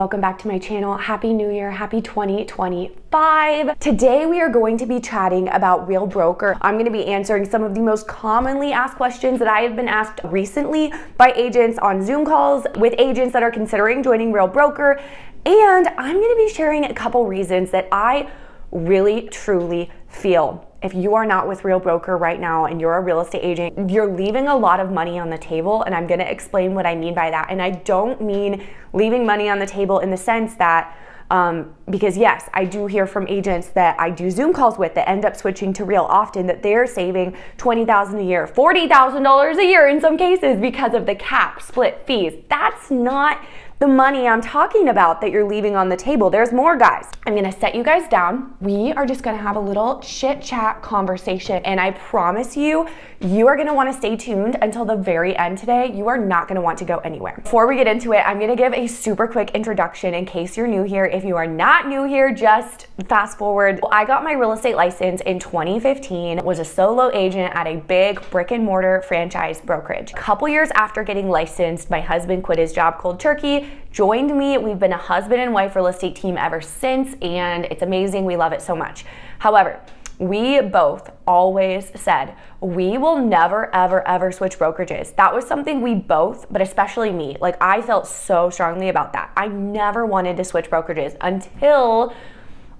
Welcome back to my channel. Happy New Year, happy 2025. Today we are going to be chatting about Real Broker. I'm going to be answering some of the most commonly asked questions that I have been asked recently by agents on Zoom calls with agents that are considering joining Real Broker. And I'm going to be sharing a couple reasons that I really truly feel if you are not with Real Broker right now and you're a real estate agent, you're leaving a lot of money on the table, and I'm gonna explain what I mean by that. And I don't mean leaving money on the table in the sense that, because yes, I do hear from agents that I do Zoom calls with that end up switching to Real often, that they're saving $20,000 a year, $40,000 a year in some cases because of the cap, split fees. That's not the money I'm talking about that you're leaving on the table. There's more, guys. I'm gonna set you guys down. We are just gonna have a little chit chat conversation, and I promise you, you are gonna wanna stay tuned until the very end today. You are not gonna want to go anywhere. Before we get into it, I'm gonna give a super quick introduction in case you're new here. If you are not new here, just fast forward. I got my real estate license in 2015, was a solo agent at a big brick and mortar franchise brokerage. A couple years after getting licensed, my husband quit his job cold turkey, joined me. We've been a husband and wife real estate team ever since, and it's amazing. We love it so much. However, we both always said we will never, ever, ever switch brokerages. That was something we both, but especially me, like I felt so strongly about that. I never wanted to switch brokerages until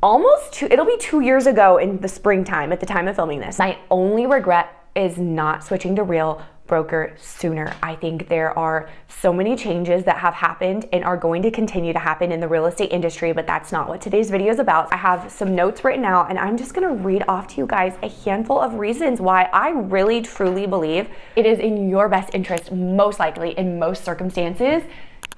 it'll be 2 years ago in the springtime at the time of filming this. My only regret is not switching to Real Broker sooner. I think there are so many changes that have happened and are going to continue to happen in the real estate industry, but that's not what today's video is about. I have some notes written out, and I'm just gonna read off to you guys a handful of reasons why I really truly believe it is in your best interest, most likely in most circumstances,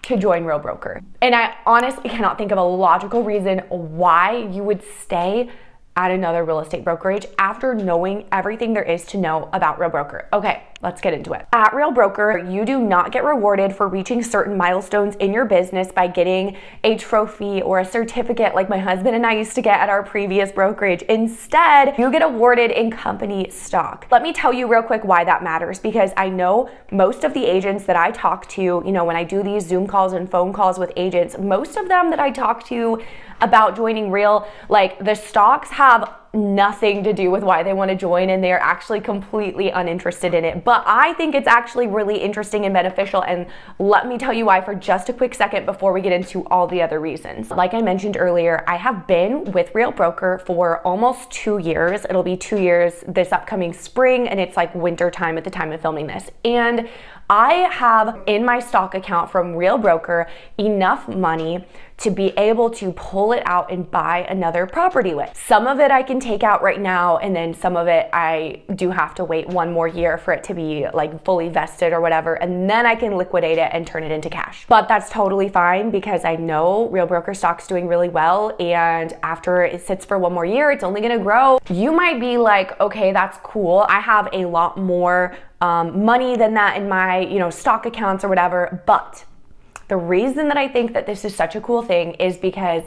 to join Real Broker. And I honestly cannot think of a logical reason why you would stay at another real estate brokerage after knowing everything there is to know about Real Broker. Okay, let's get into it. At Real Broker, you do not get rewarded for reaching certain milestones in your business by getting a trophy or a certificate like my husband and I used to get at our previous brokerage. Instead, you get awarded in company stock. Let me tell you real quick why that matters, because I know most of the agents that I talk to, when I do these Zoom calls and phone calls with agents, most of them that I talk to about joining Real, like the stocks have nothing to do with why they want to join, and they're actually completely uninterested in it. But I think it's actually really interesting and beneficial, and let me tell you why for just a quick second before we get into all the other reasons. Like I mentioned earlier, I have been with Real Broker for almost 2 years. It'll be 2 years this upcoming spring, and it's like winter time at the time of filming this. And I have in my stock account from Real Broker enough money to be able to pull it out and buy another property with. Some of it I can take out right now, and then some of it I do have to wait 1 more year for it to be like fully vested or whatever, and then I can liquidate it and turn it into cash. But that's totally fine because I know Real Broker stock's doing really well, and after it sits for 1 more year, it's only gonna grow. You might be like, okay, that's cool. I have a lot more money than that in my stock accounts or whatever, but the reason that I think that this is such a cool thing is because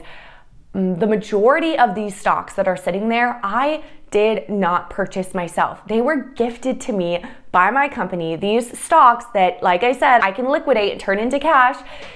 the majority of these stocks that are sitting there, I did not purchase myself. They were gifted to me by my company. These stocks that, like I said, I can liquidate and turn into cash,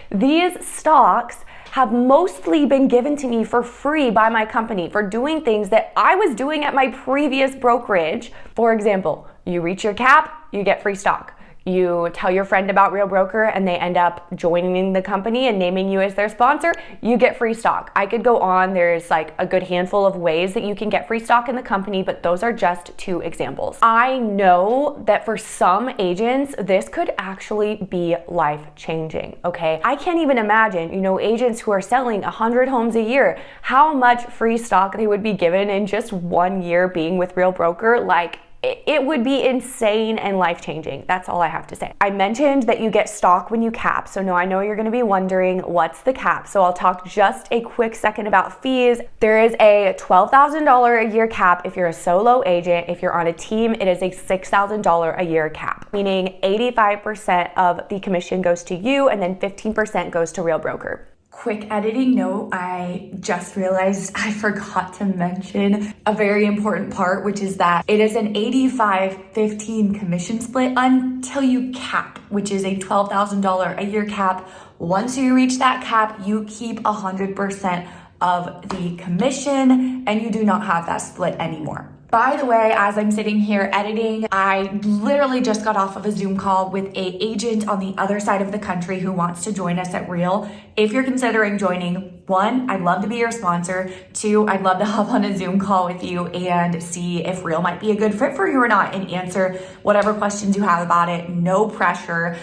these stocks have mostly been given to me for free by my company for doing things that I was doing at my previous brokerage. For example, you reach your cap, you get free stock. You tell your friend about Real Broker and they end up joining the company and naming you as their sponsor, you get free stock. I could go on. There's like a good handful of ways that you can get free stock in the company, but those are just 2 examples. I know that for some agents, this could actually be life-changing, okay? I can't even imagine, agents who are selling 100 homes a year, how much free stock they would be given in just 1 year being with Real Broker. Like, it would be insane and life-changing. That's all I have to say. I mentioned that you get stock when you cap. So now I know you're gonna be wondering, what's the cap? So I'll talk just a quick second about fees. There is a $12,000 a year cap if you're a solo agent. If you're on a team, it is a $6,000 a year cap, meaning 85% of the commission goes to you and then 15% goes to Real Broker. Quick editing note, I just realized I forgot to mention a very important part, which is that it is an 85-15 commission split until you cap, which is a $12,000 a year cap once you reach that cap, you keep 100% of the commission and you do not have that split anymore. By the way, as I'm sitting here editing, I literally just got off of a Zoom call with an agent on the other side of the country who wants to join us at Real. If you're considering joining, 1, I'd love to be your sponsor. 2, I'd love to hop on a Zoom call with you and see if Real might be a good fit for you or not and answer whatever questions you have about it. No pressure,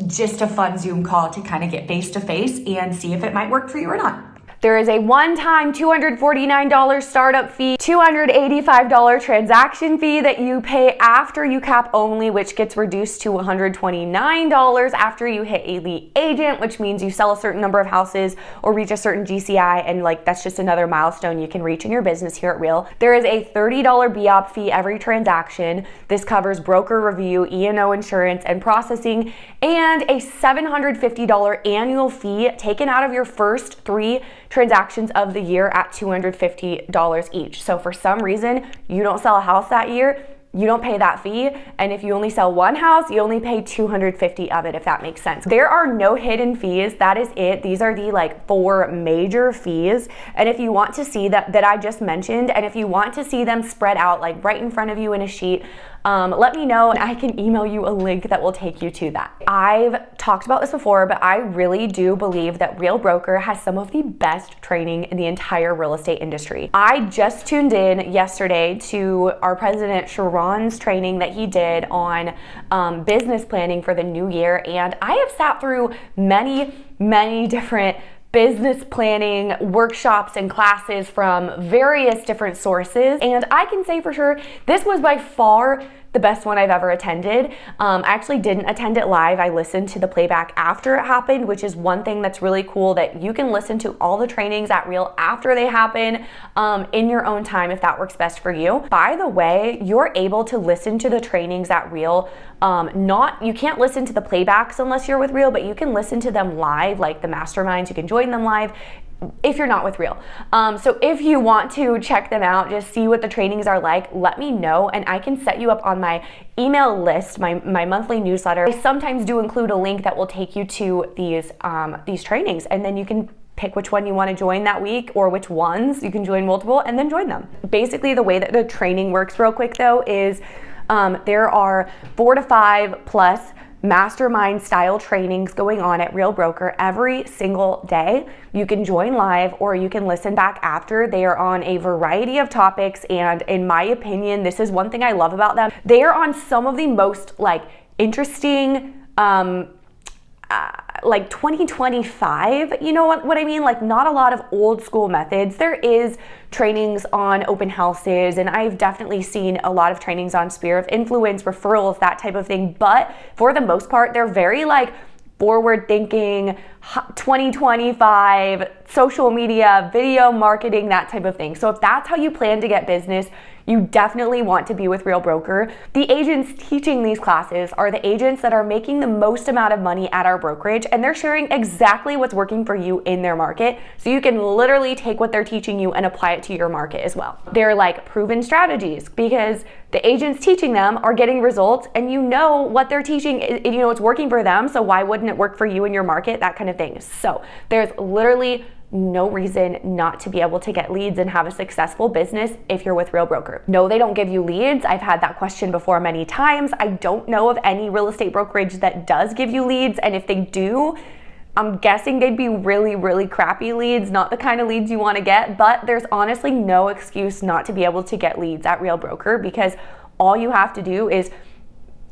just a fun Zoom call to kind of get face to face and see if it might work for you or not. There is a one-time $249 startup fee, $285 transaction fee that you pay after you cap only, which gets reduced to $129 after you hit a lead agent, which means you sell a certain number of houses or reach a certain GCI, and that's just another milestone you can reach in your business here at Real. There is a $30 BOP fee every transaction. This covers broker review, E&O insurance, and processing, and a $750 annual fee taken out of your first 3 transactions of the year at $250 each. So for some reason you don't sell a house that year, you don't pay that fee. And if you only sell one house, you only pay $250 of it, if that makes sense. There are no hidden fees. That is it. These are the 4 major fees. And if you want to see that I just mentioned, and if you want to see them spread out right in front of you in a sheet, let me know and I can email you a link that will take you to that. I've talked about this before, but I really do believe that Real Broker has some of the best training in the entire real estate industry. I just tuned in yesterday to our president Sharon's training that he did on business planning for the new year, and I have sat through many different business planning workshops and classes from various different sources. And I can say for sure, this was by far the best one I've ever attended. I actually didn't attend it live. I listened to the playback after it happened, which is one thing that's really cool, that you can listen to all the trainings at Real after they happen in your own time if that works best for you. By the way, you're able to listen to the trainings at Real. You can't listen to the playbacks unless you're with Real, but you can listen to them live, like the masterminds, you can join them live if you're not with Real. So if you want to check them out, just see what the trainings are like, let me know and I can set you up on my email list, my monthly newsletter. I sometimes do include a link that will take you to these trainings, and then you can pick which one you want to join that week or which ones. You can join multiple and then join them. Basically, the way that the training works real quick though is there are 4 to 5 plus mastermind style trainings going on at Real Broker every single day. You can join live or you can listen back after. They are on a variety of topics, and in my opinion, this is one thing I love about them. They are on some of the most interesting 2025, you know what I mean? Not a lot of old school methods. There is trainings on open houses, and I've definitely seen a lot of trainings on sphere of influence, referrals, that type of thing. But for the most part, they're very forward thinking, 2025, social media, video marketing, that type of thing. So if that's how you plan to get business, you definitely want to be with Real Broker. The agents teaching these classes are the agents that are making the most amount of money at our brokerage, and they're sharing exactly what's working for you in their market. So you can literally take what they're teaching you and apply it to your market as well. They're proven strategies because the agents teaching them are getting results, and you know what they're teaching, it's working for them. So why wouldn't it work for you in your market? That kind of thing. So there's literally no reason not to be able to get leads and have a successful business if you're with Real Broker. No, they don't give you leads. I've had that question before many times. I don't know of any real estate brokerage that does give you leads, and if they do, I'm guessing they'd be really crappy leads, not the kind of leads you want to get. But there's honestly no excuse not to be able to get leads at Real Broker, because all you have to do is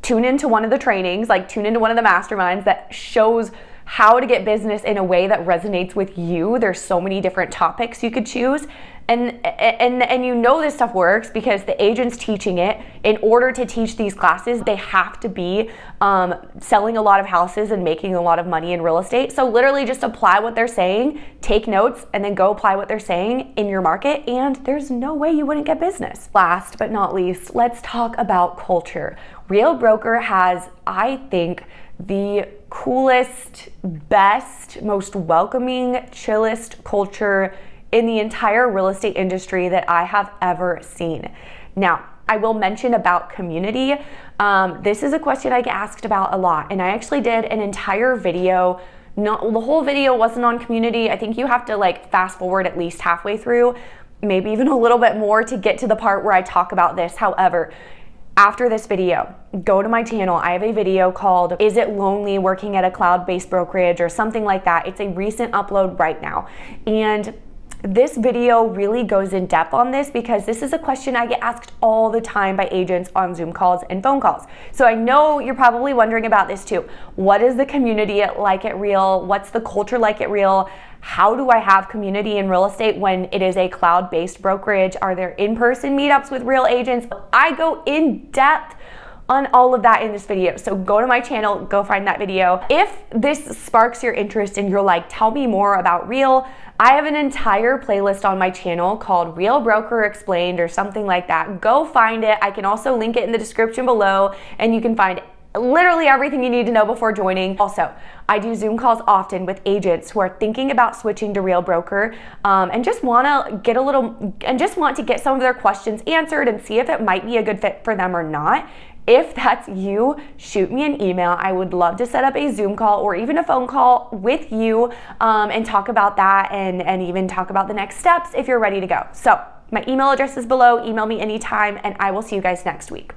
tune into one of the trainings, tune into one of the masterminds that shows how to get business in a way that resonates with you. There's so many different topics you could choose. And this stuff works because the agents teaching it, in order to teach these classes, they have to be selling a lot of houses and making a lot of money in real estate. So literally just apply what they're saying, take notes, and then go apply what they're saying in your market, and there's no way you wouldn't get business. Last but not least, let's talk about culture. Real Broker has, I think, the coolest, best, most welcoming, chillest culture in the entire real estate industry that I have ever seen. Now, I will mention about community. This is a question I get asked about a lot, and I actually did an entire video the whole video wasn't on community. I think you have to like fast forward at least halfway through, maybe even a little bit more to get to the part where I talk about this. However, after this video, go to my channel. I have a video called "Is It Lonely Working at a Cloud-Based Brokerage?" or something like that. It's a recent upload right now. And this video really goes in depth on this because this is a question I get asked all the time by agents on Zoom calls and phone calls. So I know you're probably wondering about this too. What is the community like at Real? What's the culture like at Real? How do I have community in real estate when it is a cloud-based brokerage? Are there in-person meetups with real agents? I go in depth on all of that in this video. So go to my channel, go find that video. If this sparks your interest and you're like, tell me more about Real, I have an entire playlist on my channel called Real Broker Explained or something like that. Go find it. I can also link it in the description below, and you can find literally everything you need to know before joining. Also, I do Zoom calls often with agents who are thinking about switching to Real Broker and just want to get some of their questions answered and see if it might be a good fit for them or not. If that's you, shoot me an email. I would love to set up a Zoom call or even a phone call with you and talk about that and even talk about the next steps if you're ready to go. So my email address is below. Email me anytime, and I will see you guys next week.